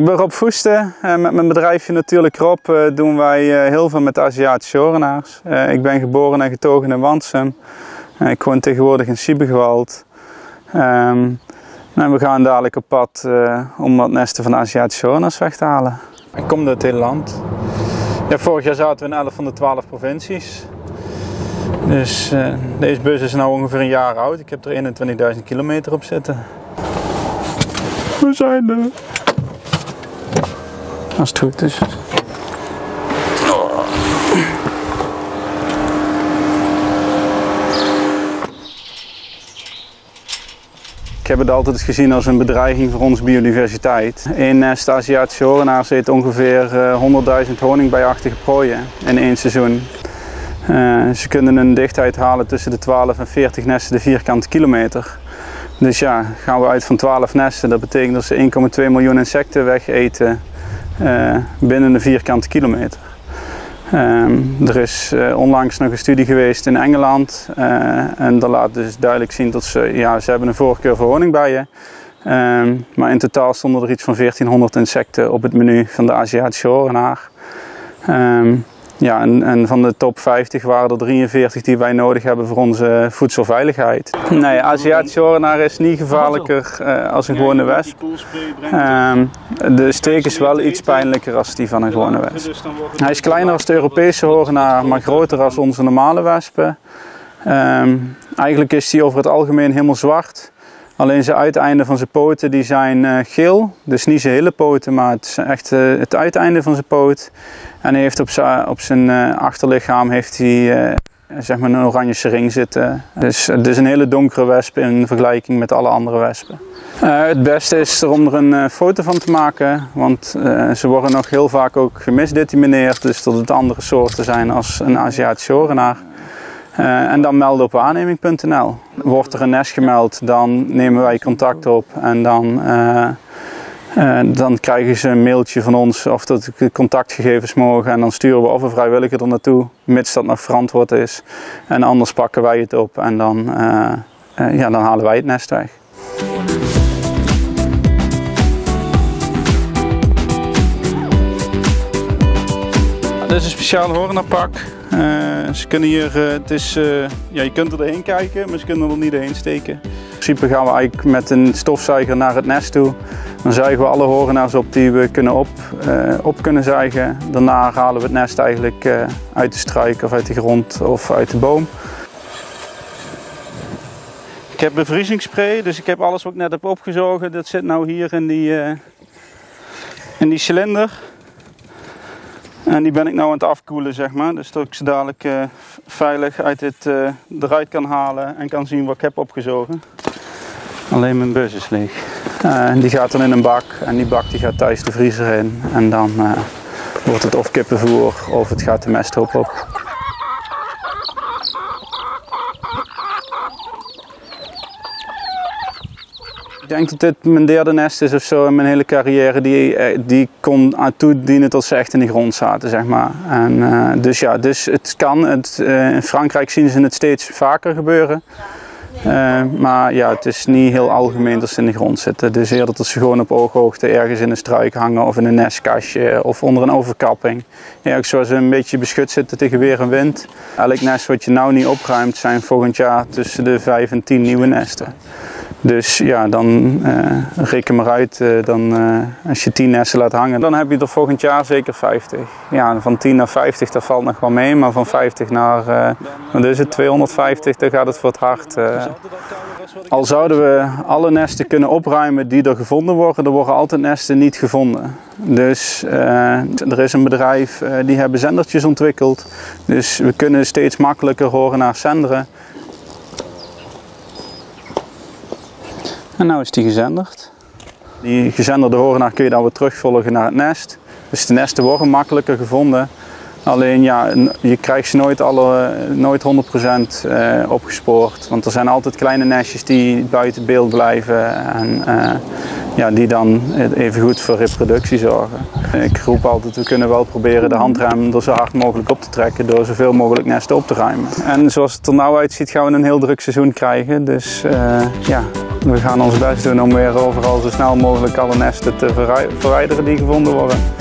Ik ben Rob Voeste. Met mijn bedrijfje Natuurlijk Rob doen wij heel veel met de Aziatische horenaars. Ik ben geboren en getogen in Wansum. Ik woon tegenwoordig in Siebegewald. En we gaan dadelijk op pad om wat nesten van de Aziatische horenaars weg te halen. Ik kom uit het hele land. Ja, vorig jaar zaten we in 11 van de 12 provincies. Dus deze bus is nu ongeveer een jaar oud. Ik heb er 21.000 kilometer op zitten. We zijn er. Als het goed is. Ik heb het altijd gezien als een bedreiging voor onze biodiversiteit. Een nest Aziatische horenaars eet ongeveer 100.000 honingbijachtige prooien in één seizoen. Ze kunnen een dichtheid halen tussen de 12 en 40 nesten de vierkante kilometer. Dus ja, gaan we uit van 12 nesten, dat betekent dat ze 1,2 miljoen insecten wegeten binnen de vierkante kilometer. Er is onlangs nog een studie geweest in Engeland en dat laat dus duidelijk zien dat ze hebben een voorkeur voor honingbijen. Maar in totaal stonden er iets van 1400 insecten op het menu van de Aziatische horenaar. En van de top 50 waren er 43 die wij nodig hebben voor onze voedselveiligheid. Nee, Aziatische horenaar is niet gevaarlijker als een gewone wesp. De steek is wel iets pijnlijker als die van een gewone wesp. Hij is kleiner als de Europese horenaar, maar groter als onze normale wespen. Eigenlijk is hij over het algemeen helemaal zwart. Alleen zijn uiteinden van zijn poten die zijn geel, dus niet zijn hele poten, maar het is echt het uiteinde van zijn poot. En hij heeft op zijn achterlichaam heeft hij, zeg maar een oranje ring zitten. Dus het is een hele donkere wesp in vergelijking met alle andere wespen. Het beste is er om er een foto van te maken, want ze worden nog heel vaak ook gemisdetermineerd, dus dat het andere soorten zijn als een Aziatische horenaar. En dan melden op waarneming.nl. Wordt er een nest gemeld, dan nemen wij contact op en dan krijgen ze een mailtje van ons of dat de contactgegevens mogen en dan sturen we of een vrijwilliger er naartoe, mits dat nog verantwoord is. En anders pakken wij het op en dan halen wij het nest weg. Dit is een speciaal horenaarpak. Ze kunnen hier, je kunt er doorheen kijken, maar ze kunnen er niet doorheen steken. In principe gaan we eigenlijk met een stofzuiger naar het nest toe. Dan zuigen we alle horenaars op die we op kunnen zuigen. Daarna halen we het nest eigenlijk uit de struik of uit de grond of uit de boom. Ik heb bevriezingsspray, dus ik heb alles wat ik net heb opgezogen. Dat zit nou hier in die cilinder. En die ben ik nou aan het afkoelen, zeg maar. Dus dat ik ze dadelijk veilig eruit kan halen en kan zien wat ik heb opgezogen. Alleen mijn bus is leeg. Die gaat dan in een bak en die bak die gaat thuis de vriezer in. En dan wordt het of kippenvoer of het gaat de mesthoop op. Ik denk dat dit mijn derde nest is of zo in mijn hele carrière die kon aan toedienen tot ze echt in de grond zaten, zeg maar. En, dus het kan. In Frankrijk zien ze het steeds vaker gebeuren. Maar ja, het is niet heel algemeen dat ze in de grond zitten. Dus eerder dat ze gewoon op ooghoogte ergens in een struik hangen of in een nestkastje of onder een overkapping. Ergens waar ze een beetje beschut zitten tegen weer en wind. Elk nest wat je nou niet opruimt zijn volgend jaar tussen de 5 en 10 nieuwe nesten. Dus ja, dan reken maar uit, als je 10 nesten laat hangen, dan heb je er volgend jaar zeker 50. Ja, van 10 naar 50, dat valt nog wel mee, maar van 50 naar, wat is het, 250, dan gaat het voor het hard. Al zouden we alle nesten kunnen opruimen die er gevonden worden, er worden altijd nesten niet gevonden. Dus er is een bedrijf, die hebben zendertjes ontwikkeld, dus we kunnen steeds makkelijker horenaars zenderen. En nu is die gezenderd. Die gezenderde horenaar kun je dan weer terugvolgen naar het nest. Dus de nesten worden makkelijker gevonden. Alleen ja, je krijgt ze nooit 100% opgespoord. Want er zijn altijd kleine nestjes die buiten beeld blijven. En die dan even goed voor reproductie zorgen. Ik roep altijd, we kunnen wel proberen de handrem er zo hard mogelijk op te trekken door zoveel mogelijk nesten op te ruimen. En zoals het er nou uitziet gaan we een heel druk seizoen krijgen. Dus ja. we gaan ons best doen om weer overal zo snel mogelijk alle nesten te verwijderen die gevonden worden.